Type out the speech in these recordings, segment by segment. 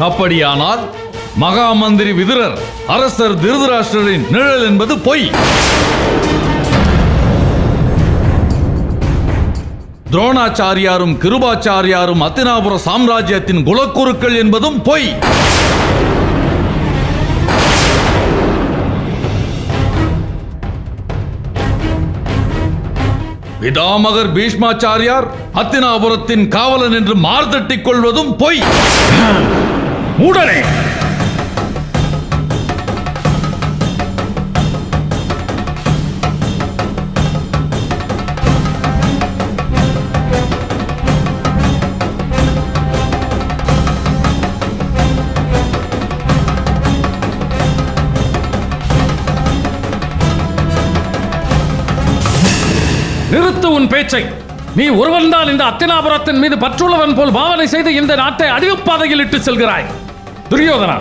அப்படியானால் மகா மந்திரி விதுரர் அரசர் திருதராஷ்டிரரின் நிழல் என்பது பொய். துரோணாச்சாரியாரும் கிருபாச்சாரியாரும் அத்தினாபுர சாம்ராஜ்யத்தின் குலக்குருக்கள் என்பதும் பொய். பிதாமகர் பீஷ்மாச்சாரியார் அத்தினாபுரத்தின் காவலன் என்று மார்தட்டிக் கொள்வதும் பொய். உடனே நிறுத்து உன் பேச்சை. நீ ஒருவன்தான் இந்த அத்தினாபுரத்தின் மீது பற்றுள்ளவன் போல் பாவனை செய்து இந்த நாட்டை அழிவுப்பாதையில் இட்டு செல்கிறாய். துரியோதனா,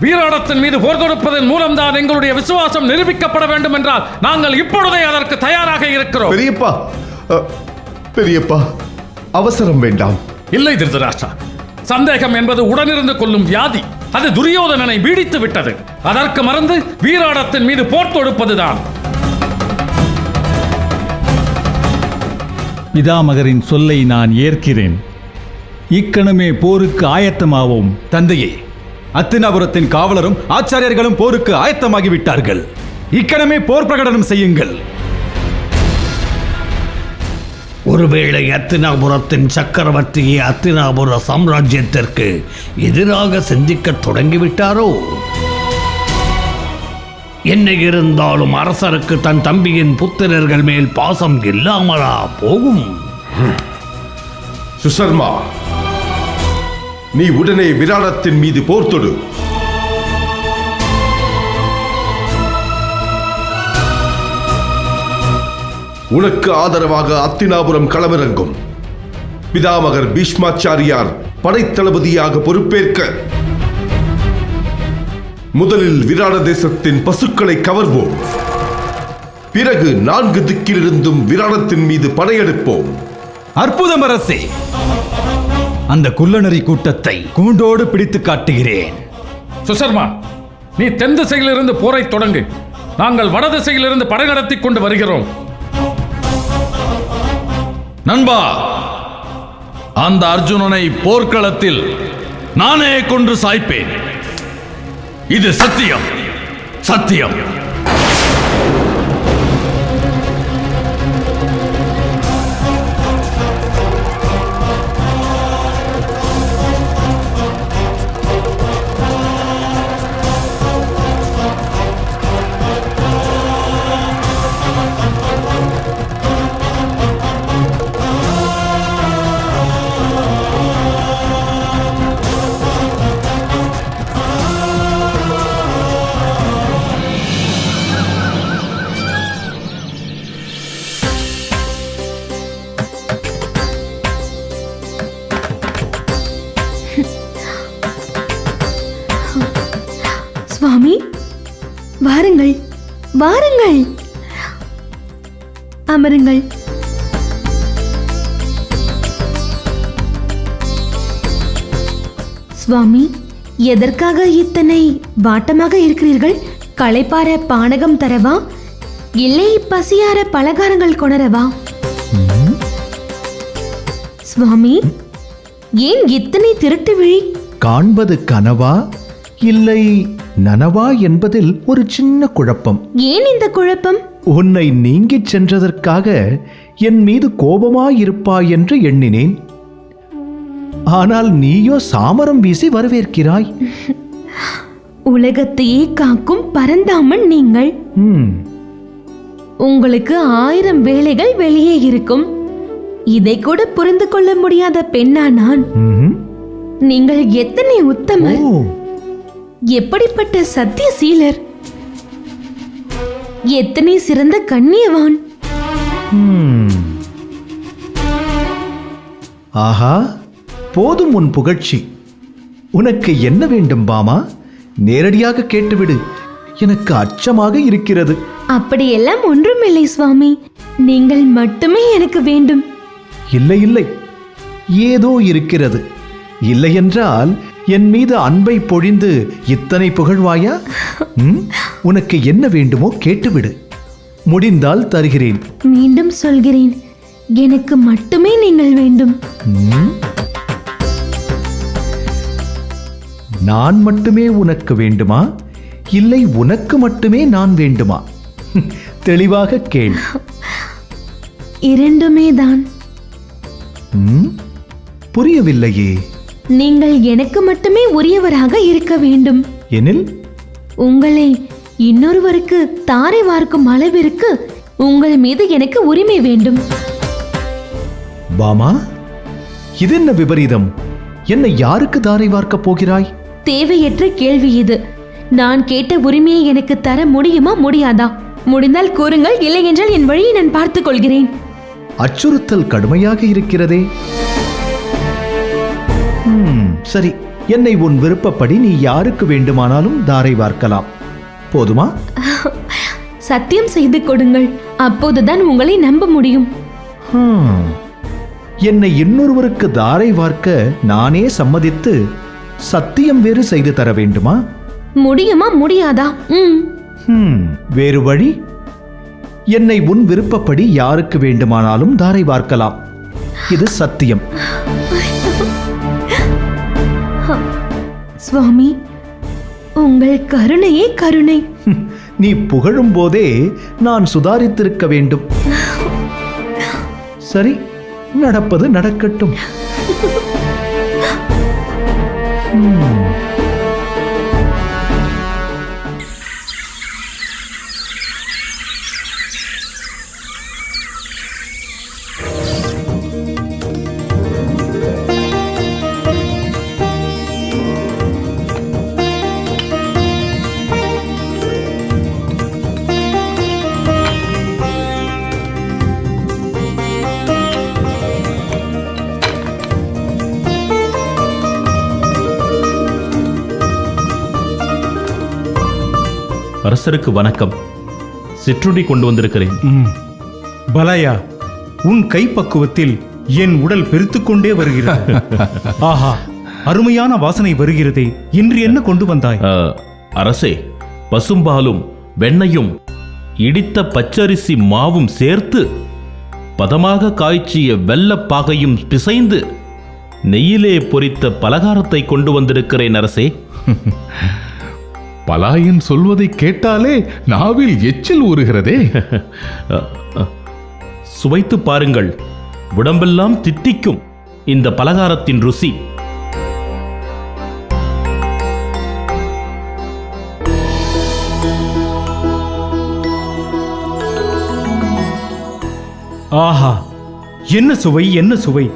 வீராடத்தின் மீது போர் தொடுப்பதன் மூலம்தான் எங்களுடைய விசுவாசம் நிரூபிக்கப்பட வேண்டும் என்றால் நாங்கள் இப்பொழுதே அதற்கு தயாராக இருக்கிறோம். பெரியப்பா, அவசரம் வேண்டாம். இல்லை திருதராஷ்டிரா, சந்தேகம் என்பது உடனிருந்து கொள்ளும் வியாதி. அது துரியோதனனை பீடித்து விட்டது. அதற்கு மறந்து வீராடத்தின் மீது போர் தொடுப்பதுதான். பிதாமகரின் சொல்லை நான் ஏற்கிறேன். இக்கணமே போருக்கு ஆயத்தமாவோம். தந்தையே, அத்தினாபுரத்தின் காவலரும் ஆச்சாரியர்களும் போருக்கு ஆயத்தமாகிவிட்டார்கள். இக்கணமே போர் பிரகடனம் செய்யுங்கள். ஒருவேளை அத்தினாபுரத்தின் சக்கரவர்த்தியை அத்தினாபுர சாம்ராஜ்யத்திற்கு எதிராக சிந்திக்க தொடங்கிவிட்டாரோ? என்ன இருந்தாலும் அரசருக்கு தன் தம்பியின் புத்திரர்கள் மேல் பாசம் இல்லாமலா போகும்? சுசர்மா, நீ உடனே விராடத்தின் மீது போர் தொடு. உனக்கு ஆதரவாக அத்தினாபுரம் களமிறங்கும். பிதாமகர் பீஷ்மாச்சாரியார் படைத்தளபதியாக பொறுப்பேற்க முதலில் விராட தேசத்தின் பசுக்களை கவர்வோம். பிறகு 4 திக்கிலிருந்தும் விராடத்தின் மீது படையெடுப்போம். அற்புதம் அரசே! அந்த குள்ளநரி கூட்டத்தை கூண்டோடு பிடித்து காட்டுகிறேன். சுசர்மா, நீ தென் திசையிலிருந்து போரை தொடங்கு. நாங்கள் வட திசையிலிருந்து படை நடத்தி கொண்டு வருகிறோம். நண்பா, அந்த அர்ஜுனனை போர்க்களத்தில் நானே கொன்று சாய்ப்பேன். இது சத்தியம், சத்தியம். சுவாமி, வாருங்கள் வாருங்கள், அமருங்கள். சுவாமி, எதற்காக இத்தனை வாட்டமாக இருக்கிறீர்கள்? களைப்பார பானகம் தரவா, இல்லை பசியார பலகாரங்கள் கொணரவா? சுவாமி, ஏன் இத்தனை திருட்டு விழி? காண்பது கனவா இல்லை நனவா என்பதில் ஒரு சின்ன குழப்பம். ஏன் இந்த குழப்பம்? உன்னை நீங்கிச் சென்றதற்காக என் மீது கோபமாயிருப்பாய் என்று எண்ணினேன். ஆனால் நீயோ சாமரம் வீசி வரவேற்கிறாய். உலகத்தையே காக்கும் பரந்தாமன் நீங்கள். உங்களுக்கு 1000 வேலைகள் வெளியே இருக்கும். இதை கூட புரிந்து கொள்ள முடியாத பெண்ணா நான்? நீங்கள் எத்தனை உத்தமர், எப்படிப்பட்ட சத்தியசீலர், எத்தனை சிறந்த கண்ணியவான். ஆஹா, போதும் உன் புகழ்ச்சி. உனக்கு என்ன வேண்டும் பாமா? நேரடியாக கேட்டுவிடு. எனக்கு அச்சமாக இருக்கிறது. அப்படியெல்லாம் ஒன்றுமில்லை சுவாமி, நீங்கள் மட்டுமே எனக்கு வேண்டும். இல்லை இல்லை, ஏதோ இருக்கிறது. இல்லையென்றால் என் மீது அன்பை பொழிந்து இத்தனை புகழ்வாயா? உனக்கு என்ன வேண்டுமோ கேட்டுவிடு, முடிந்தால் தருகிறேன். மீண்டும் சொல்கிறேன், எனக்கு மட்டுமே நீங்கள் வேண்டும். நான் மட்டுமே உனக்கு வேண்டுமா, இல்லை உனக்கு மட்டுமே நான் வேண்டுமா? தெளிவாக கேள். இரண்டுமே தான். புரியவில்லையே. நீங்கள் எனக்கு மட்டுமே உரியவராக இருக்க வேண்டும். எனில் உங்களை இன்னொருவருக்கு தாரை வார்க்கும் அளவிற்கு உங்கள் மீது எனக்கு உரிமை வேண்டும். பாமா, இதென்ன விபரீதம்? என்னை யாருக்கு தாரை வார்க்கப் போகிறாய்? தேவையற்ற கேள்வி இது. நான் கேட்ட உரிமையை எனக்கு தர முடியுமா முடியாதா? முடிந்தால் கூறுங்கள், இல்லை என்றால் என் வழியை நான் பார்த்துக் கொள்கிறேன். அச்சுறுத்தல் கடுமையாக இருக்கிறதே. சரி, என்னை உன் விருப்பப்படி நீ யாருக்கு வேண்டுமானாலும் தாரை வார்க்கலாம். போதுமா? சத்தியம் செய்து கொடுங்கள், அப்போதுதான் உங்களை நம்ப முடியும். என்னை இன்னொருவருக்கு தாரை வார்க்க நானே சம்மதித்து சத்தியம் வேறு செய்து தர வேண்டுமா? முடியுமா முடியாதா? வேறு வழி? என்னை உன் விருப்பப்படி யாருக்கு வேண்டுமானாலும் தாரை வார்க்கலாம். இது சத்தியம். சுவாமி, உங்கள் கருணையே கருணை. நீ புகழும் போதே நான் சுதாரித்திருக்க வேண்டும். சரி, நடப்பது நடக்கட்டும். அரசருக்கு வணக்கம். சிற்றுண்டி கொண்டு வந்திருக்கிறேன். பலாயா, உன் கைப்பக்குவத்தில் என் உடல் பெருத்துக்கொண்டே வருகிறது. ஆஹா, அருமையான வாசனை வருகிறதே. இன்று என்ன கொண்டு வந்தாய்? அரசே, பசும்பாலும் வெண்ணையும் இடித்த பச்சரிசி மாவும் சேர்த்து பதமாக காய்ச்சிய வெல்லப்பாகையும் பிசைந்து நெய்யிலே பொரித்த பலகாரத்தை கொண்டு வந்திருக்கிறேன் அரசே. பலாயன் சொல்வதை கேட்டாலே நாவில் எச்சில் ஊறுகிறதே. சுவைத்து பாருங்கள், உடம்பெல்லாம் தித்திக்கும் இந்த பலகாரத்தின் ருசி. ஆஹா, என்ன சுவை, என்ன சுவை!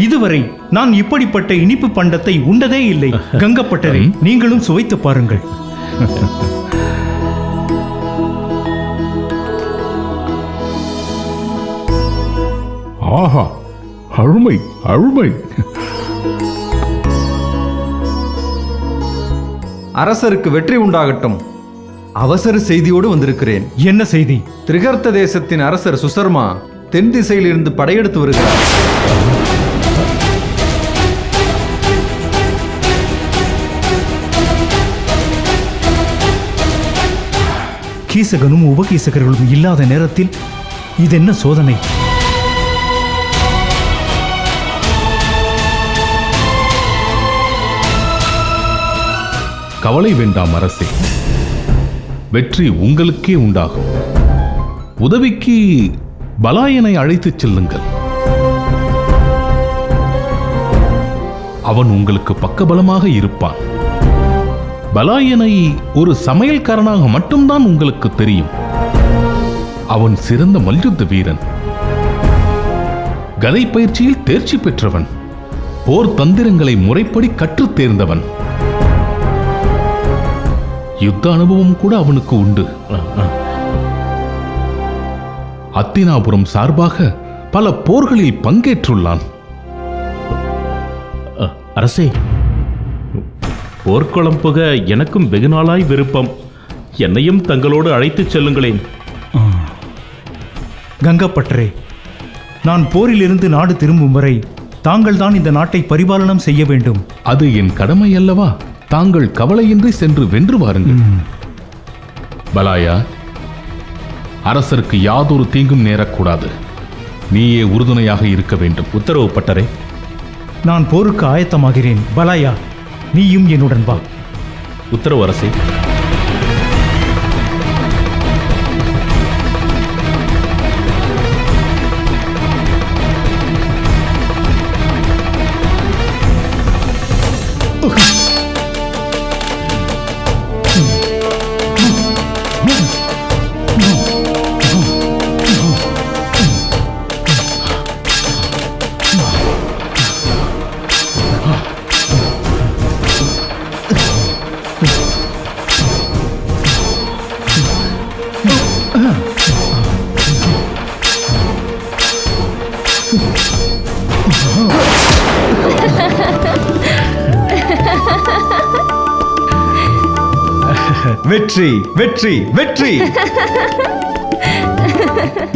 இதுவரை நான் இப்படிப்பட்ட இனிப்பு பண்டத்தை உண்டதே இல்லை. கங்கப்பட்டரே, நீங்களும் சுவைத்து பாருங்கள். ஆஹா, அருமை அருமை! அரசருக்கு வெற்றி உண்டாகட்டும். அவசர செய்தியோடு வந்திருக்கிறேன். என்ன செய்தி? திரிகர்த்த தேசத்தின் அரசர் சுசர்மா தென் திசையிலிருந்து படையெடுத்து வருகிறார். கீசகனும் உபகீசகர்களும் இல்லாத நேரத்தில் இதென்ன சோதனை? கவலை வேண்டாம் அரசே, வெற்றி உங்களுக்கே உண்டாகும். உதவிக்கு பலாயனை அழைத்துச் செல்லுங்கள். அவன் உங்களுக்கு பக்கபலமாக இருப்பான். பலாயனை ஒரு சமையல்காரனாக மட்டும்தான் உங்களுக்கு தெரியும். அவன் சிறந்த மல்யுத்த வீரன், கதை பயிற்சியில் தேர்ச்சி பெற்றவன், போர் தந்திரங்களை முறைப்படி கற்றுத் தேர்ந்தவன். யுத்த அனுபவம் கூட அவனுக்கு உண்டு. அத்தினாபுரம் சார்பாக பல போர்களில் பங்கேற்றுள்ளான். அரசே, போர்க்குளம் புக எனக்கும் வெகு நாளாய் விருப்பம். என்னையும் தங்களோடு அழைத்துச் செல்லுங்களேன். கங்கப்பட்டரே, நான் போரிலிருந்து நாடு திரும்பும் வரை தாங்கள் தான் இந்த நாட்டை பரிபாலனம் செய்ய வேண்டும். அது என் கடமை அல்லவா? தாங்கள் கவலையின்றி சென்று வென்று வாருங்கள். பலாயா, அரசருக்கு யாதொரு தீங்கும் நேரக்கூடாது. நீயே உறுதுணையாக இருக்க வேண்டும். உத்தரவு பட்டரே. நான் போருக்கு ஆயத்தமாகிறேன். பலாயா, நீயும் என்னுடன் வா. உத்தரவு அரசே. வெற்றி, வெற்றி, வெற்றி!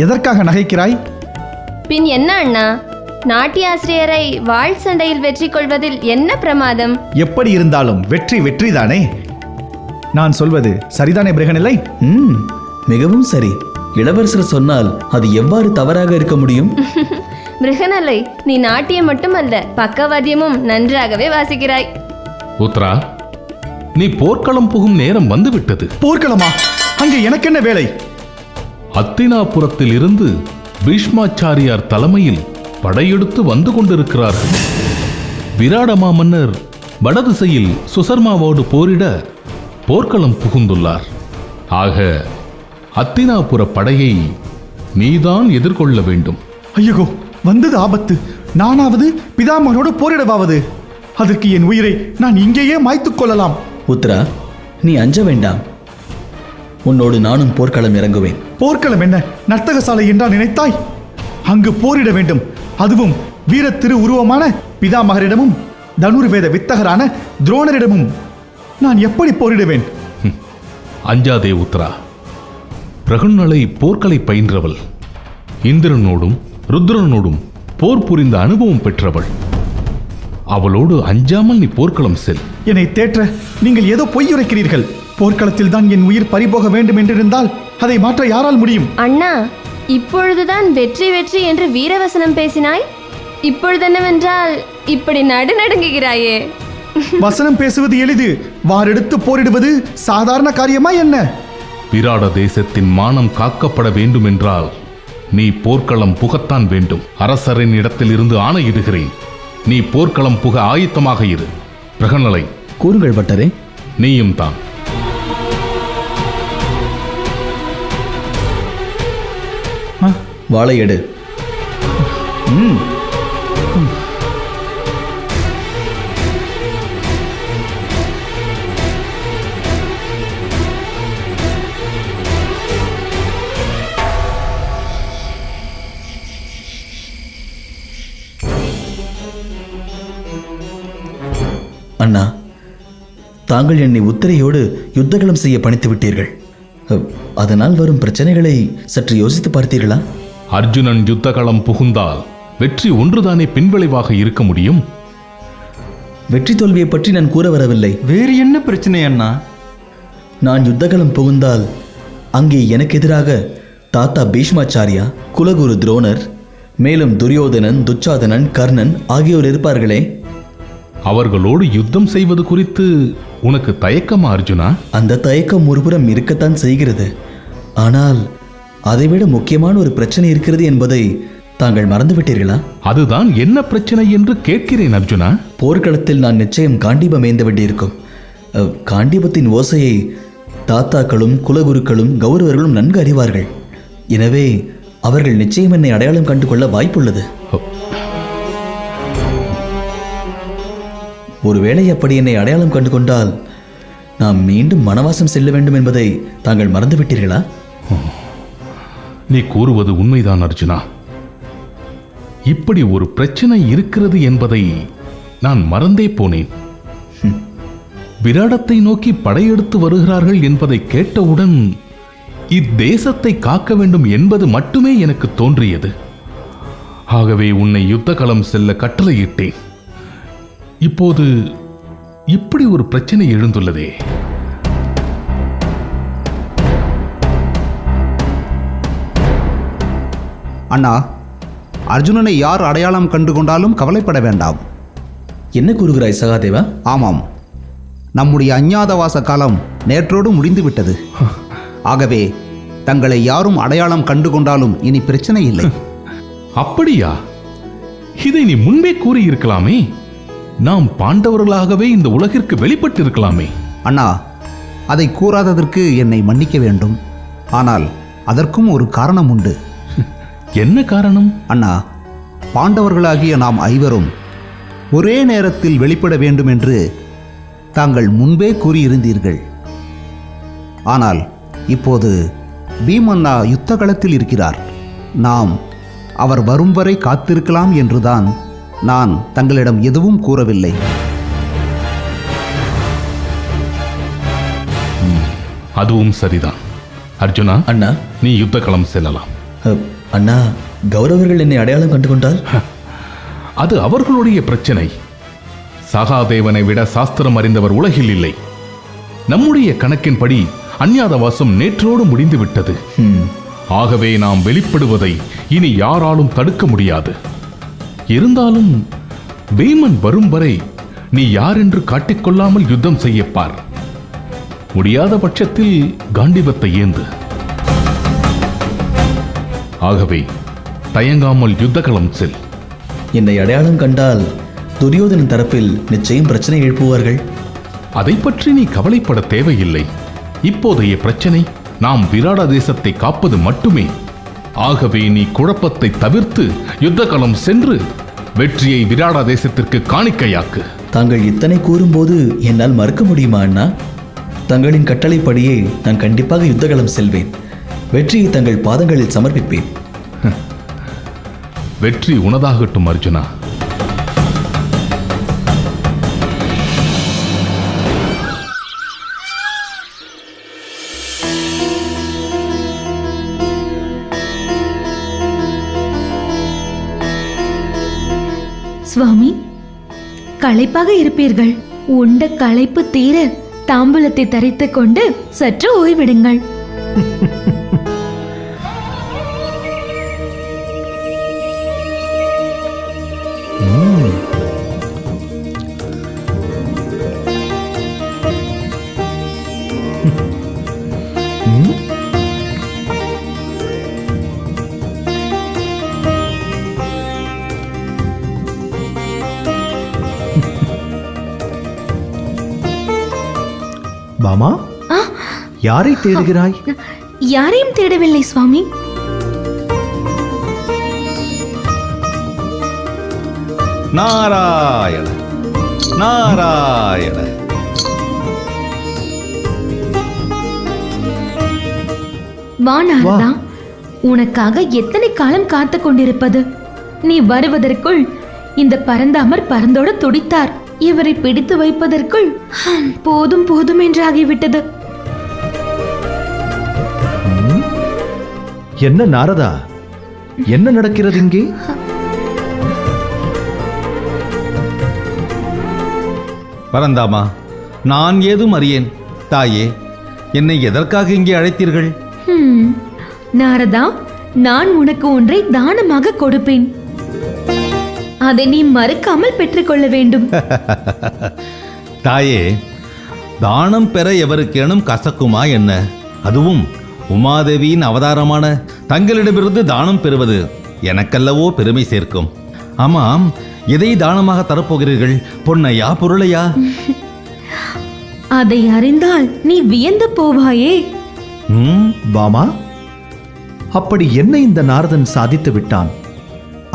எதற்காக நகைக்கிறாய்? பின் என்ன அண்ணா, நாட்டியாசிரியரை வாழ் சண்டையில் வெற்றி கொள்வதில் என்ன பிரமாதம்? எப்படி இருந்தாலும் வெற்றி வெற்றிதானே. நான் சொல்வது சரிதானே பிரகனில்லை? மிகவும் சரி. இளவரசர் சொன்னால் அது எவ்வாறு தவறாக இருக்க முடியும்? மிருகநல்லை, நீ நாட்டியம் மட்டுமல்ல, பக்கவாத்தியமும் நன்றாகவே வாசிக்கிறாய். உத்ரா, நீ போர்க்களம் புகும் நேரம் வந்துவிட்டது. போர்க்களமா? அங்கே எனக்கு என்ன வேலை? அத்தினாபுரத்தில் இருந்து பீஷ்மாச்சாரியார் தலைமையில் படையெடுத்து வந்து கொண்டிருக்கிறார்கள். விராடமா மன்னர் வடதிசையில் சுசர்மாவோடு போரிட போர்க்களம் புகுந்துள்ளார். ஆக அத்தினாபுர படையை நீதான் எதிர்கொள்ள வேண்டும். ஐயோ, வந்தது ஆபத்து. நானாவது பிதாமகனோடு போரிடவாவது? அதற்கு என் உயிரை நான் இங்கேயே மாய்த்துக் கொள்ளலாம். உத்ரா, நீ அஞ்ச வேண்டாம். உன்னோடு நானும் போர்க்களம் இறங்குவேன். போர்க்களம் என்ன, நர்த்தக சாலை என்றால் நினைத்தாய்? அங்கு போரிட வேண்டும். அதுவும் வீர திரு உருவமான பிதாமகரிடமும் தனுர்வேத வித்தகரான துரோணரிடமும் நான் எப்படி போரிடுவேன்? அஞ்சாதே உத்ரா. பிரகுணலை போர்க்களை பயின்றவள். இந்திரனோடும் ருத்ரனோடும் போர் புரிந்த அனுபவம் பெற்றவள். அவளோடு அஞ்சாமல் நீ போர்க்களம் செல். என்னை தேற்ற நீங்கள் ஏதோ பொய்யுரைக்கிறீர்கள். போர்க்களத்தில் தான் என் உயிர் பறிபோக வேண்டும் என்றிருந்தால் அதை மாற்ற யாரால் முடியும்? அண்ணா, இப்பொழுதுதான் வெற்றி வெற்றி என்று வீரவசனம் பேசினாய். இப்பொழுதென்னவென்றால் இப்படி நடுநடுங்குகிறாயே. வசனம் பேசுவது எளிது, வாரெடுத்து போரிடுவது சாதாரண காரியமா என்ன? விராட தேசத்தின் மானம் காக்கப்பட வேண்டும் என்றால் நீ போர்க்களம் புகத்தான் வேண்டும். அரசரின் இடத்தில் இருந்து ஆணையிடுகிறேன். நீ போர்க்களம் புக ஆயத்தமாக இரு. பிரகணலை, கூறுங்கள் பட்டரே. நீயும் தான். வாளை எடு. அண்ணா, தாங்கள் என்னை உத்திரையோடு யுத்தகலம் செய்ய பணித்து விட்டீர்கள். அதனால் வரும் பிரச்சனைகளை சற்று யோசித்து பார்த்தீர்களா? அர்ஜுனன் யுத்தகளம் புகுந்தால் வெற்றி ஒன்றுதானே பின்விளைவாக இருக்க முடியும். வெற்றி தோல்வியை பற்றி நான் கூற வரவில்லை. வேறு என்ன பிரச்சனை அண்ணா? நான் யுத்தகலம் புகுந்தால் அங்கே எனக்கு எதிராக தாத்தா பீஷ்மாச்சாரியா, குலகுரு துரோணர், மேலும் துரியோதனன், துச்சாதனன், கர்ணன் ஆகியோர் இருப்பார்களே. அவர்களோடு யுத்தம் செய்வது குறித்து உனக்கு தயக்கமா அர்ஜுனா? அந்த தயக்கம் ஒருபுறம் இருக்கத்தான் செய்கிறது. ஆனால் அதைவிட முக்கியமான ஒரு பிரச்சனை இருக்கிறது என்பதை தாங்கள் மறந்துவிட்டீர்களா? அதுதான் என்ன பிரச்சனை என்று கேட்கிறேன் அர்ஜுனா. போர்க்களத்தில் நான் நிச்சயம் காண்டீபம் ஏந்த வேண்டியிருக்கும். காண்டீபத்தின் ஓசையை தாத்தாக்களும் குலகுருக்களும் கௌரவர்களும் நன்கு அறிவார்கள். எனவே அவர்கள் நிச்சயம் என்னை அடையாளம் கண்டு கொள்ள வாய்ப்புள்ளது. ஒருவேளை அப்படி என்னை அடையாளம் கண்டு கொண்டால் நாம் மீண்டும் வனவாசம் செல்ல வேண்டும் என்பதை தாங்கள் மறந்துவிட்டீர்களா? நீ கூறுவது உண்மைதான் அர்ஜுனா. இப்படி ஒரு பிரச்சனை இருக்கிறது என்பதை நான் மறந்தே போனேன். விராடத்தை நோக்கி படையெடுத்து வருகிறார்கள் என்பதை கேட்டவுடன் இத்தேசத்தை காக்க வேண்டும் என்பது மட்டுமே எனக்கு தோன்றியது. ஆகவே உன்னை யுத்த களம் செல்ல கட்டளையிட்டேன். இப்போது இப்படி ஒரு பிரச்சனை எழுந்துள்ளதே. அண்ணா, அர்ஜுனனை யார் அடையாளம் கண்டு கொண்டாலும் கவலைப்பட வேண்டாம். என்ன கூறுகிறாய் சகாதேவா? ஆமாம், நம்முடைய அஞ்ஞாதவாச காலம் நேற்றோடு முடிந்துவிட்டது. ஆகவே தங்களை யாரும் அடையாளம் கண்டு கொண்டாலும் இனி பிரச்சனை இல்லை. அப்படியா? இதை நீ முன்பே கூறியிருக்கலாமே. நாம் பாண்டவர்களாகவே இந்த உலகிற்கு வெளிப்பட்டிருக்கலாமே. அண்ணா, அதை கூறாததற்கு என்னை மன்னிக்க வேண்டும். ஆனால் அதற்கும் ஒரு காரணம் உண்டு. என்ன காரணம்? அண்ணா, பாண்டவர்களாகிய நாம் ஐவரும் ஒரே நேரத்தில் வெளிப்பட வேண்டும் என்று தாங்கள் முன்பே கூறியிருந்தீர்கள். ஆனால் இப்போது பீமண்ணா யுத்த களத்தில் இருக்கிறார். நாம் அவர் வரும் வரை காத்திருக்கலாம் என்றுதான் நான் தங்களிடம் எதுவும் கூறவில்லை. அதுவும் சரிதான். அர்ஜுனா, அண்ணா, நீ யுத்த களம் செல்லலாம். அண்ணா, கௌரவர்கள் என்னை அடையாளம் கண்டு கொண்டால்? அது அவர்களுடைய பிரச்சனை. சகாதேவனை விட சாஸ்திரம் அறிந்தவர் உலகில் இல்லை. நம்முடைய கணக்கின்படி அஞ்ஞாதவாசம் நேற்றோடு முடிந்துவிட்டது. ஆகவே நாம் வெளிப்படுவதை இனி யாராலும் தடுக்க முடியாது. இருந்தாலும் பீமன் வரும் வரை நீ யார் என்று காட்டிக்கொள்ளாமல் யுத்தம் செய்யப்பார். முடியாத பட்சத்தில் காண்டிபத்தை ஏந்து. ஆகவே தயங்காமல் யுத்தகளம் செல். என்னை அடையாளம் கண்டால் துரியோதனின் தரப்பில் நிச்சயம் பிரச்சனை எழுப்புவார்கள். அதை பற்றி நீ கவலைப்பட தேவையில்லை. இப்போதைய பிரச்சனை நாம் விராட தேசத்தை காப்பது மட்டுமே. ஆகவே நீ குழப்பத்தை தவிர்த்து யுத்தகளம் சென்று வெற்றியை விராட தேசத்திற்கு காணிக்கையாக்கு. தாங்கள் இத்தனை கூறும்போது என்னால் மறுக்க முடியுமா அண்ணா? தங்களின் கட்டளைப்படியே நான் கண்டிப்பாக யுத்தகளம் செல்வேன். வெற்றியை தங்கள் பாதங்களில் சமர்ப்பிப்பேன். வெற்றி உனதாகட்டும் அர்ஜுனா. சுவாமி, களைப்பாக இருப்பீர்கள். உண்ட களைப்பு தீர தாம்பூலத்தை தரித்துக் கொண்டு சற்று ஓய்விடுங்கள். பாமா, யாரை தேடுகிறாய்? யாரையும் தேடவில்லை சுவாமி. நாராயண நாராயண. வா நாரதா, உனக்காக எத்தனை காலம் காத்துக் கொண்டிருப்பது. நீ வருவதற்குள் இந்த பரந்தாமர் பரந்தோட துடித்தார். இவரை பிடித்து வைப்பதற்குள் போதும் போதும் என்றாகிவிட்டது. என்ன நாரதா, என்ன நடக்கிறது இங்கே? பரந்தாமா, நான் ஏதும் அறியேன். தாயே, என்னை எதற்காக இங்கே அழைத்தீர்கள்? நாரதா, நான் உனக்கு ஒன்றை தானமாக கொடுப்பேன். அதை நீ மறுக்காமல் பெற்றுக்கொள்ள வேண்டும். தாயே, தானம் பெற எவருக்கேனும் கசக்குமா என்ன? அதுவும் உமாதேவியின் அவதாரமான தங்களிடமிருந்து தானம் பெறுவது எனக்கல்லவோ பெருமை சேர்க்கும். ஆமாம், எதை தானமாக தரப்போகிறீர்கள்? பொன்னையா, பொருளையா? அதை அறிந்தால் நீ வியந்து போவாயே. பாமா, அப்படி என்ன இந்த நாரதன் சாதித்து விட்டான்?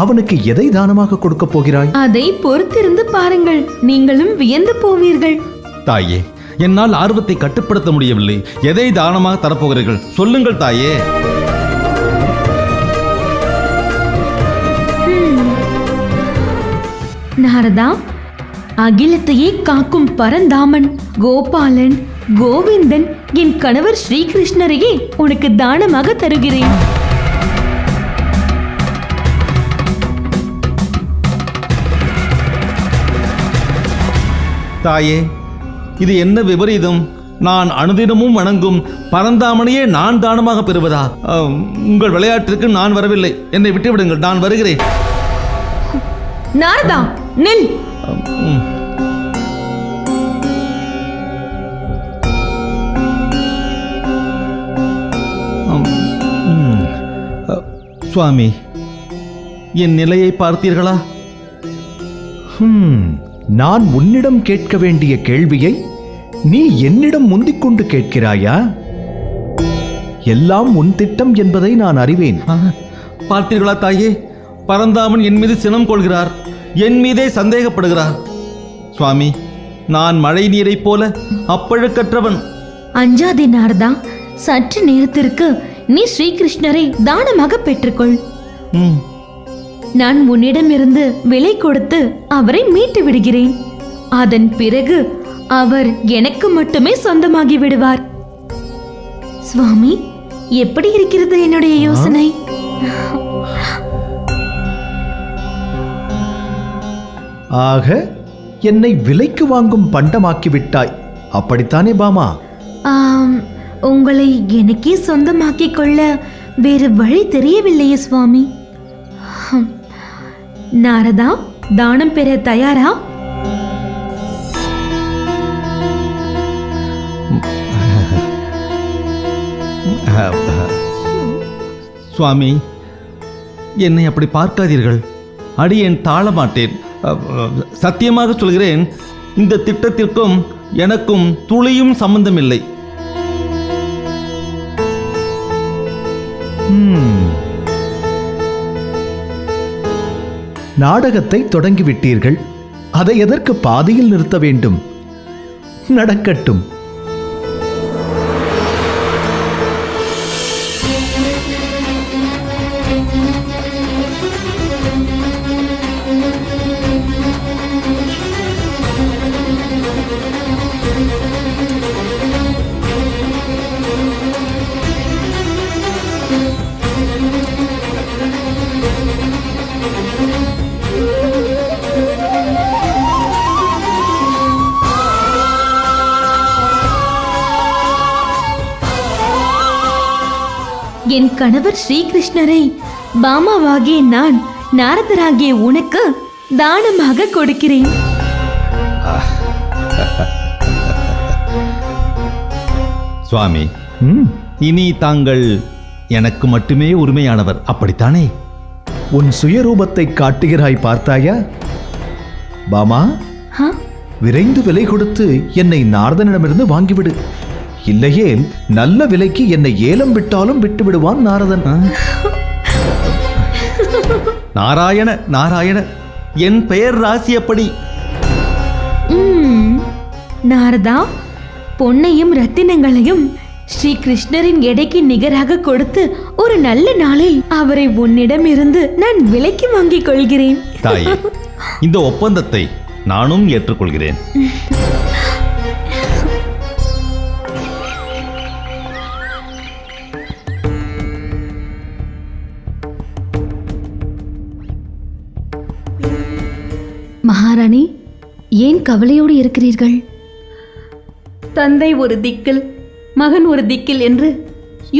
அவனுக்கு எதை தானமாக கொடுக்க போகிறாய்? அதை பொறுத்திருந்து பாருங்கள், நீங்களும் வியந்து போவீர்கள். தாயே, என்னால் ஆர்வத்தை கட்டுப்படுத்த முடியவில்லை. எதை தானமாக தரப்போகிறீர்கள்? சொல்லுங்கள் தாயே. நாரதா, அகிலத்தையே காக்கும் பரந்தாமன், கோபாலன், கோவிந்தன், என் கணவர் ஸ்ரீகிருஷ்ணரையே உனக்கு தானமாக தருகிறேன். தாயே, இது என்ன விபரீதம்? நான் அனுதினமும் வணங்கும் பரந்தாமனையே நான் தானமாக பெறுவதா? உங்கள் விளையாட்டிற்கு நான் வரவில்லை. என்னை விட்டுவிடுங்கள், நான் வருகிறேன். நாரதா, நில். சுவாமி, என் நிலையை பார்த்தீர்களா? நான் உன்னிடம் கேட்க வேண்டிய கேள்வியை நீ என்னிடம் முந்திக் கொண்டு கேட்கிறாயா? எல்லாம் உன் திட்டம் என்பதை நான் அறிவேன். பார்த்தீர்களா தாயே, பரந்தாமன் என் மீது சினம் கொள்கிறார், என் மீதே சந்தேகப்படுகிறார். சுவாமி, நான் மழை நீரைப் போல அப்பழுக்கற்றவன். அஞ்சாதே நாரதா, சற்று நேரத்திற்கு நீ ஸ்ரீகிருஷ்ணரை தானமாக பெற்றுக்கொள். நான் உன்னிடமிருந்து விலை கொடுத்து அவரை மீட்டு விடுகிறேன். அதன் பிறகு அவர் எனக்கு மட்டுமே சொந்தமாகி விடுவார். சுவாமி, எப்படி இருக்கிறது என்னுடைய யோசனை? ஆக என்னை விலைக்கு வாங்கும் பண்டமாக்கி விட்டாய், அப்படித்தானே பாமா? உங்களை எனக்கே சொந்தமாக்கிக் கொள்ள வேறு வழி தெரியவில்லையே சுவாமி. நாரதா, தானம் பெற தயாரா? சுவாமி, என்னை அப்படி பார்க்காதீர்கள். அடியேன் தாழ மாட்டேன். சத்தியமாக சொல்கிறேன், இந்த திட்டத்திற்கும் எனக்கும் துளியும் சம்பந்தமில்லை. நாடகத்தை தொடங்கிவிட்டீர்கள், அதை எதற்கு பாதியில் நிறுத்த வேண்டும்? நடக்கட்டும். என் கணவர் ஸ்ரீகிருஷ்ணரை பாமாவாகிய நான் நாரதராகிய உனக்கு தானமாக கொடுக்கிறேன். சுவாமி, இனி தாங்கள் எனக்கு மட்டுமே உரிமையானவர், அப்படித்தானே? உன் சுயரூபத்தை காட்டுகிறாய், பார்த்தாயா? பாமா, விரைந்து விலை கொடுத்து என்னை நாரதனிடமிருந்து வாங்கிவிடு. இல்லையேல் நல்ல விலைக்கு என்னை ஏலம் விட்டாலும் விட்டு விடுவான் நாரதன். நாராயண நாராயண, என் பெயர் ராசியப்படி. நாரதா, பொன்னையும் ரத்தினங்களையும் ஸ்ரீ கிருஷ்ணரின் எடைக்கு நிகராக கொடுத்து ஒரு நல்ல நாளில் அவரை உன்னிடம் இருந்து நான் விலைக்கு வாங்கிக் கொள்கிறேன். தாயே, இந்த ஒப்பந்தத்தை நானும் ஏற்றுக்கொள்கிறேன். மகாராணி, ஏன் கவலையோடு இருக்கிறீர்கள்? தந்தை ஒரு திக்கில், மகன் ஒரு திக்கில் என்று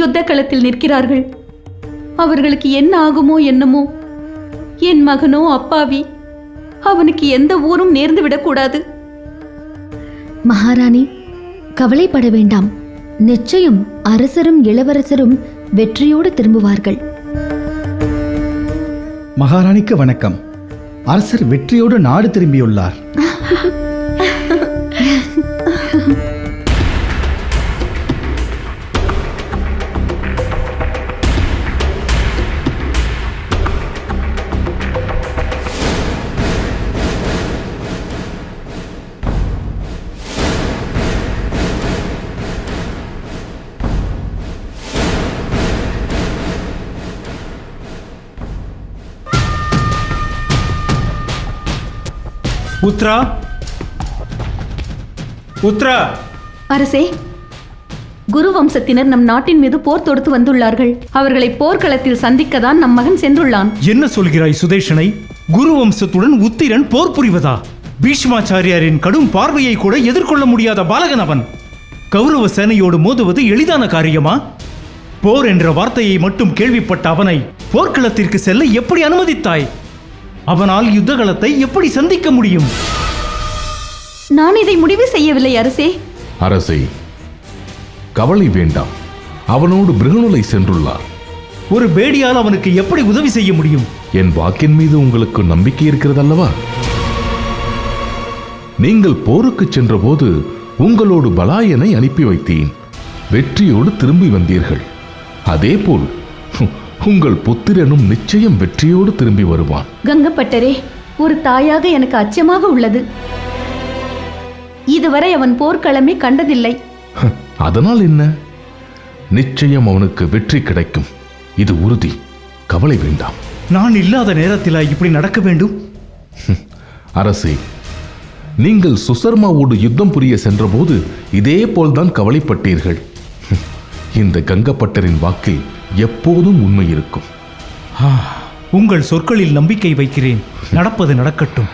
யுத்த களத்தில் நிற்கிறார்கள். அவர்களுக்கு என்ன ஆகுமோ என்னமோ. என் மகனோ அப்பாவி, அவனுக்கு எந்த ஊரும் நேர்ந்து விடக்கூடாது. மகாராணி, கவலைப்பட வேண்டாம். நிச்சயம் அரசரும் இளவரசரும் வெற்றியோடு திரும்புவார்கள். மகாராணிக்கு வணக்கம். அரசர் வெற்றியோடு நாடு திரும்பியுள்ளார். உத்ரா, உத்ரா. அரசே, குரு வம்சத்தினர் நம் நாட்டின் மீது போர் தொடுத்து வந்துள்ளார்கள். அவர்களை போர்க்களத்தில் சந்திக்கத்தான் நம் மகன் சென்றுள்ளான். என்ன சொல்கிறாய் சுதேஷனை? குரு வம்சத்துடன் உத்திரன் போர் புரிவதா? பீஷ்மாச்சாரியாரின் கடும் பார்வையை கூட எதிர்கொள்ள முடியாத பாலகன் அவன். கௌரவ சேனையோடு மோதுவது எளிதான காரியமா? போர் என்ற வார்த்தையை மட்டும் கேள்விப்பட்ட அவனை போர்க்களத்திற்கு செல்ல எப்படி அனுமதித்தாய்? அவனால் யுத்தகலத்தை எப்படி சந்திக்க முடியும்? நான் இதை முடிவு செய்யவில்லை அரசே. அரசே, கவலை வேண்டாம். அவனோடு பிருகுநுலை சென்றுள்ளார். ஒரு பேடியால் அவனுக்கு எப்படி உதவி செய்ய முடியும்? என் வாக்கின் மீது உங்களுக்கு நம்பிக்கை இருக்கிறதல்லவா? நீங்கள் போருக்கு சென்றபோது உங்களோடு பலாயனை அனுப்பி வைத்தேன். வெற்றியோடு திரும்பி வந்தீர்கள். அதேபோல் உங்கள் புத்திரனும் நிச்சயம் வெற்றியோடு திரும்பி வருவான். கங்கப்பட்டரே, ஒரு தாயாக எனக்கு அச்சமாக உள்ளது. இதுவரை அவன் போர்க்களமே கண்டதில்லை. அதனால் என்ன? நிச்சயம் அவனுக்கு வெற்றி கிடைக்கும். இது உறுதி. கவலை வேண்டாம். நான் இல்லாத நேரத்தில் இப்படி நடக்க வேண்டும்? அரசே, நீங்கள் சுசர்மாவோடு யுத்தம் புரிய சென்றபோது இதே போல்தான் கவலைப்பட்டீர்கள். இந்த கங்கப்பட்டரின் வாக்கில் எப்போதும் உண்மை இருக்கும். உங்கள் சொற்களில் நம்பிக்கை வைக்கிறேன். நடப்பது நடக்கட்டும்.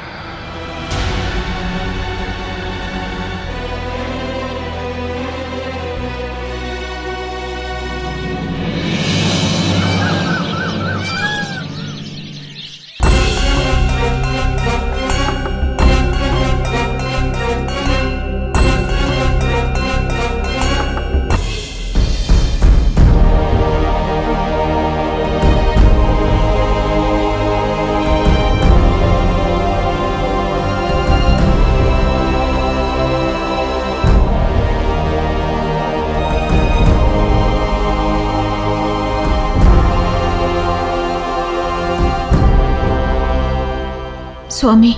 சுவாமி,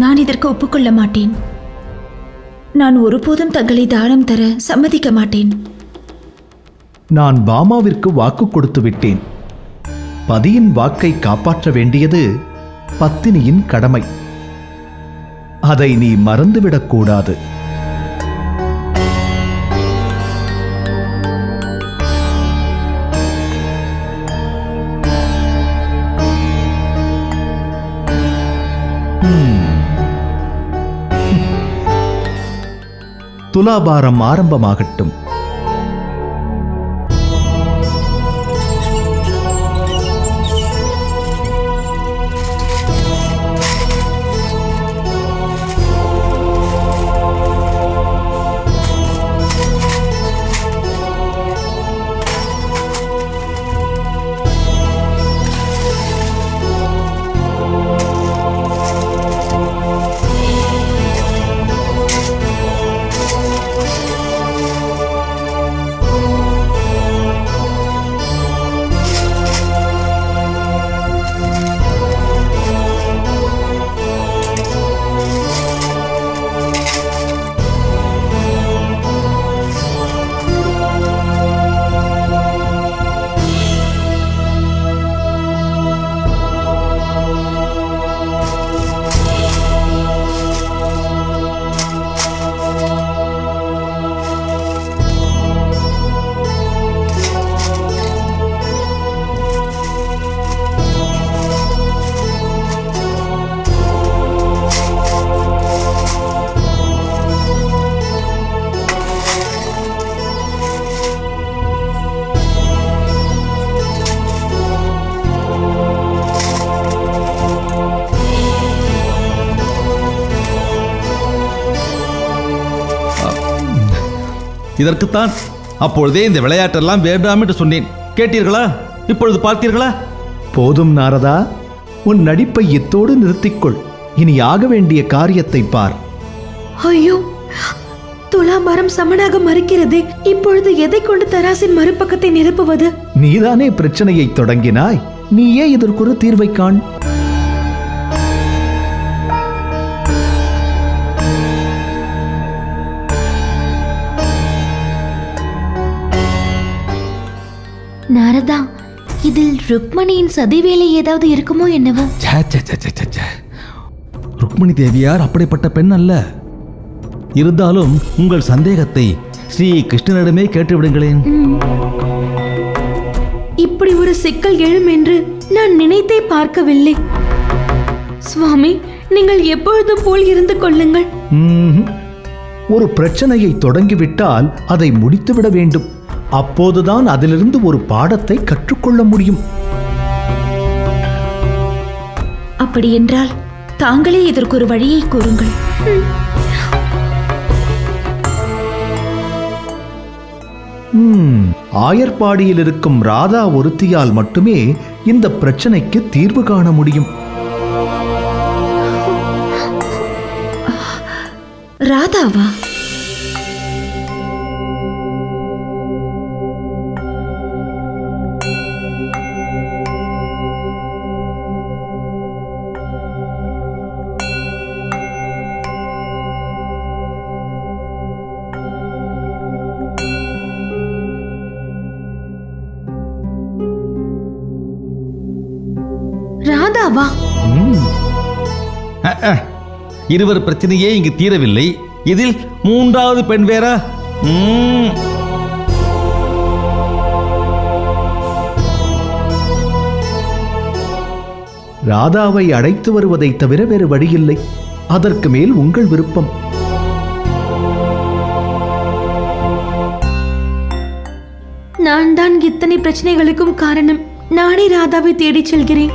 நான் இதற்கு ஒப்புக்கொள்ள மாட்டேன். நான் ஒருபோதும் தங்களை தானம் தர சம்மதிக்க மாட்டேன். நான் பாமாவிற்கு வாக்கு கொடுத்து விட்டேன். பதியின் வாக்கை காப்பாற்ற வேண்டியது பத்தினியின் கடமை. அதை நீ மறந்துவிடக்கூடாது. துலாபாரம் ஆரம்பமாகட்டும். இதற்குத்தான் அப்பொழுதே இந்த விளையாட்டெல்லாம் வேண்டாம் என்று சொன்னேன். கேட்டீர்களா? இப்பொழுது பார்த்தீர்களா? போதும் நாரதா, உன் நடிப்பை இத்தோடு நிறுத்திக்கொள். இனி ஆக வேண்டிய காரியத்தை பார். ஐயோ, துலாபாரம் சமனாக மறுக்கிறது. இப்பொழுது எதை கொண்டு தராசின் மறுபக்கத்தை நிரப்புவது? நீதானே பிரச்சனையை தொடங்கினாய். நீயே இதற்கொரு தீர்வை காண். நாரதா, இதில் ருக்மணியின் சதிவேலை ஏதாவது இருக்குமோ என்னவோ? ருக்மணி தேவியார் அப்படிப்பட்ட பெண் அல்ல. இருந்தாலும் உங்கள் சந்தேகத்தை ஸ்ரீ கிருஷ்ணனிடமே கேட்டுவிடுங்களேன். இப்படி ஒரு சிக்கல் எழும் என்று நான் நினைத்தே பார்க்கவில்லை. சுவாமி, நீங்கள் எப்பொழுதும் போல் இருந்து கொள்ளுங்கள். ஒரு பிரச்சனையை தொடங்கிவிட்டால் அதை முடித்துவிட வேண்டும். அப்போதுதான் அதிலிருந்து ஒரு பாடத்தை கற்றுக்கொள்ள முடியும். அப்படி என்றால் தாங்களே இதற்கு ஒரு வழியை கூறுங்கள். ஆயர்பாடியில் இருக்கும் ராதா ஒருத்தியால் மட்டுமே இந்த பிரச்சனைக்கு தீர்வு காண முடியும். ராதாவா? ராதாவா? இருவர் பிரச்சனையே இங்கு தீரவில்லை, இதில் மூன்றாவது பெண் வேறா? ராதாவை அழைத்து வருவதை தவிர வேறு வழியில்லை. அதற்கு மேல் உங்கள் விருப்பம். நான் தான் இத்தனை பிரச்சனைகளுக்கும் காரணம். நானே ராதாவை தேடிச் செல்கிறேன்.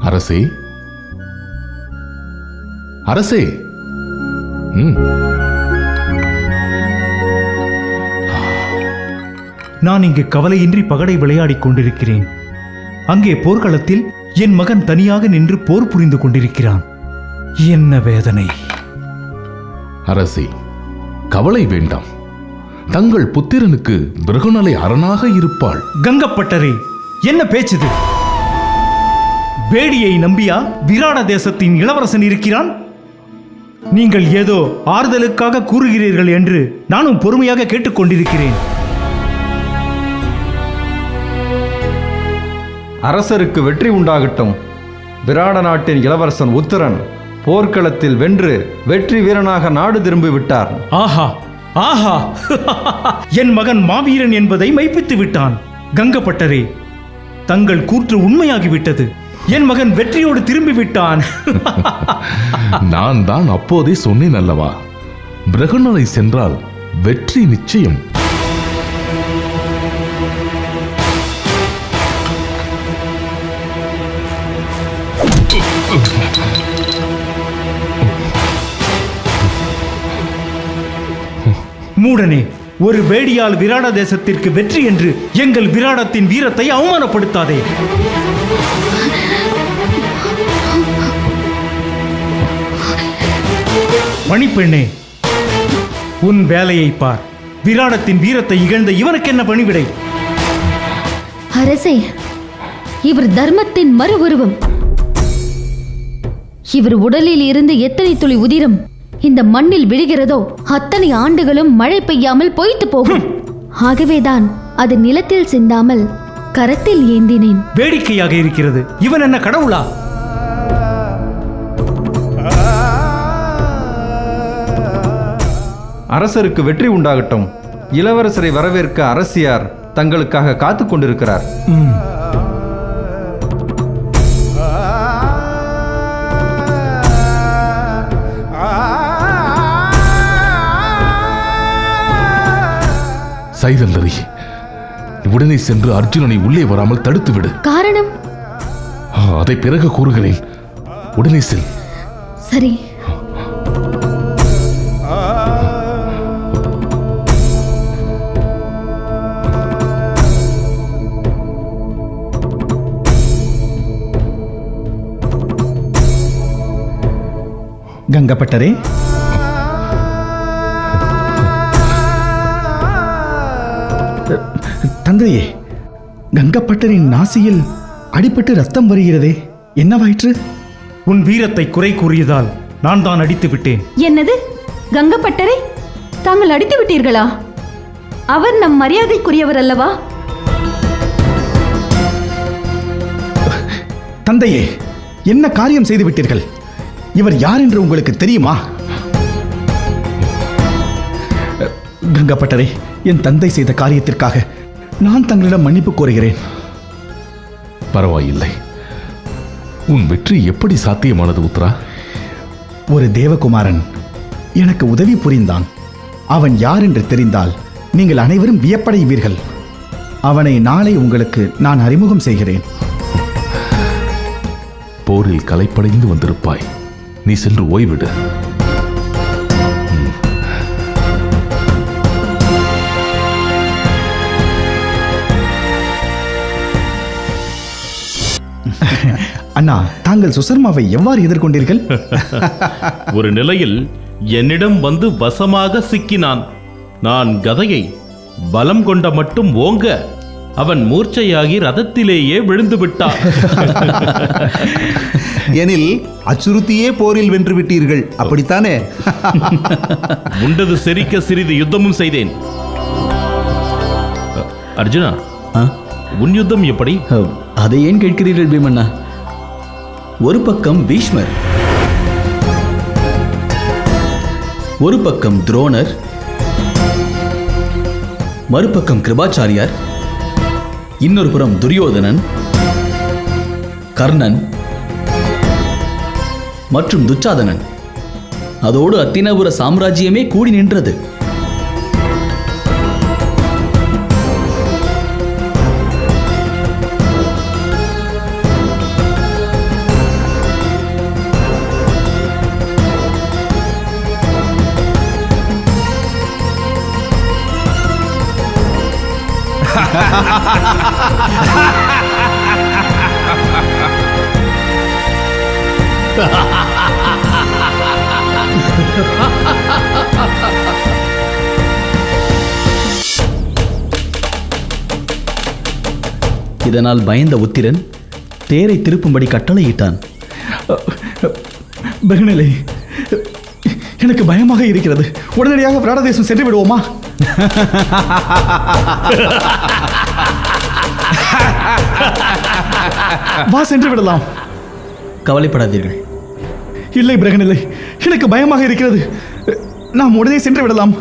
அரசே, அரசே. நான் இங்கு கவலையின்றி பகடை விளையாடிக் கொண்டிருக்கிறேன். அங்கே போர்க்களத்தில் என் மகன் தனியாக நின்று போர் புரிந்து கொண்டிருக்கிறான். என்ன வேதனை! அரசே, கவலை வேண்டாம். தங்கள் புத்திரனுக்கு பிருகுநலை அரணாக இருப்பாள். கங்கப்பட்டரே, என்ன பேச்சுது? வேடியை நம்பியா விராட தேசத்தின் இளவரசன் இருக்கிறான்? நீங்கள் ஏதோ ஆறுதலுக்காக கூறுகிறீர்கள் என்று நானும் பொறுமையாக கேட்டுக்கொண்டிருக்கிறேன். அரசருக்கு வெற்றி உண்டாகட்டும். விராட நாட்டின் இளவரசன் உத்தரன் போர்க்களத்தில் வென்று வெற்றி வீரனாக நாடு திரும்பி விட்டார். ஆஹா ஆஹா! என் மகன் மாவீரன் என்பதை மெய்ப்பித்து விட்டான். கங்கப்பட்டரே, தங்கள் கூற்று உண்மையாகிவிட்டது. என் மகன் வெற்றியோடு திரும்பி விட்டான். நான் தான் அப்போதே சொன்னேன் அல்லவா, பிருகுநலை சென்றால் வெற்றி நிச்சயம். மூடனே, ஒரு வேடியால் விராட தேசத்திற்கு வெற்றி என்று எங்கள் விராடத்தின் வீரத்தை அவமானப்படுத்தாதே. மணிப்பெண்ணே, உன் வேலையை பார். விராடத்தின் வீரத்தை இகழ்ந்த இவனுக்கு என்ன பணிவிடை? அரசே, இவர் தர்மத்தின் மறு உருவம். இவர் உடலில் இருந்து எத்தனை துளி உதிரம் இந்த மண்ணில் விழுகிறதோ அத்தனை ஆண்டுகளும் மழை பெய்யாமல் பொய்த்து போகும். ஆகவேதான் அது நிலத்தில் சிந்தாமல் கரத்தில் ஏந்தினேன். வேடிக்கையாக இருக்கிறது. இவன் என்ன கடவுளா? அரசருக்கு வெற்றி உண்டாகட்டும். இளவரசரை வரவேற்க அரசியார் தங்களுக்காக காத்து கொண்டிருக்கிறார். சைதல்லரி, உடனே சென்று அர்ஜுனனை உள்ளே வராமல் தடுத்து விடு. காரணம்? அதை பிறகு கூறுகிறேன். உடனே செல். சரி. கங்கப்பட்டரே, தந்தையே, கங்கப்பட்டரின் நாசியில் அடிபட்டு ரத்தம் வருகிறதே, என்னவாயிற்று? உன் வீரத்தை குறை கூறியதால் நான் தான் அடித்து விட்டேன். என்னது, கங்கப்பட்டரை தாங்கள் அடித்து விட்டீர்களா? அவர் நம் மரியாதைக்குரியவர் அல்லவா? தந்தையே, என்ன காரியம் செய்து விட்டீர்கள்? இவர் யார் என்று உங்களுக்கு தெரியுமா? கங்கப்பட்டரே, என் தந்தை செய்த காரியத்திற்காக நான் தங்களிடம் மன்னிப்பு கோருகிறேன். பரவாயில்லை. உன் வெற்றி எப்படி சாத்தியமானது உத்தரா? ஒரு தேவகுமாரன் எனக்கு உதவி புரிந்தான். அவன் யார் என்று தெரிந்தால் நீங்கள் அனைவரும் வியப்படைவீர்கள். அவனை நாளை உங்களுக்கு நான் அறிமுகம் செய்கிறேன். போரில் களைப்படைந்து வந்திருப்பாய். நீ சென்று ஓய்விடு. அண்ணா, தாங்கள் சுசர்மாவை எவ்வாறு எதிர்கொண்டீர்கள்? ஒரு நிலையில் என்னிடம் வந்து வசமாக சிக்கினான். நான் கதையை பலம் கொண்ட மட்டும் ஓங்க அவன் மூர்ச்சையாகி ரதத்திலேயே விழுந்து விட்டான். எனில் அச்சுறுத்தியே போரில் வென்று விட்டீர்கள், அப்படித்தானே? உண்டது செரிக்க சிறிது யுத்தமும் செய்தேன். அர்ஜுனா, உன் யுத்தம் எப்படி? அதை ஏன் கேட்கிறீர்கள் பீமண்ணா? ஒரு பக்கம் பீஷ்மர், ஒரு பக்கம் துரோணர், மறுபக்கம் கிருபாச்சாரியார், இன்னொரு புறம் துரியோதனன், கர்ணன் மற்றும் துச்சாதனன். அதோடு அத்தினாபுர சாம்ராஜ்யமே கூடி நின்றது. இதனால் பயந்த உத்திரன் தேரை திருப்பும்படி கட்டளையிட்டான். பகனிலை, எனக்கு பயமாக இருக்கிறது. உடனடியாக விராட தேசம் சென்று விடுவோமா? வா, சென்று விடலாம். கவலைப்படாதீர்கள். இல்லை பிரகனில்லை, எனக்கு பயமாக இருக்கிறது. நாம் உடனே சென்று விடலாம்.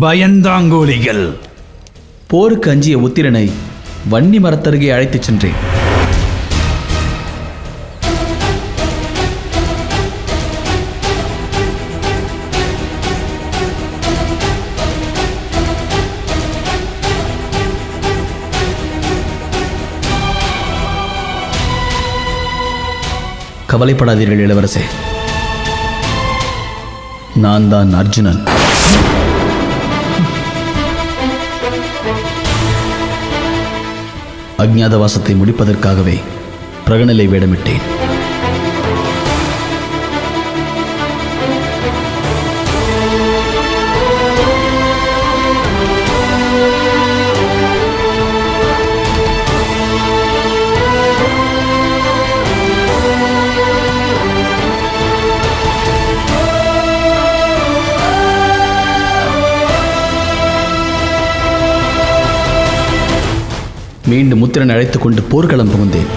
பயந்தாங்கோலிகள். போருக்கு அஞ்சிய உத்திரனை வன்னி மரத்தருகே அழைத்துச் சென்றேன். கவலைப்படாதீர்கள் இளவரசே, நான் தான் அர்ஜுனன். அஞ்ஞாதவாசத்தை முடிப்பதற்காகவே பிரகனிலை வேடமிட்டேன். மீண்டும் உத்திரன் அழைத்துக் கொண்டு போர்க்களம் புகுந்தேன்.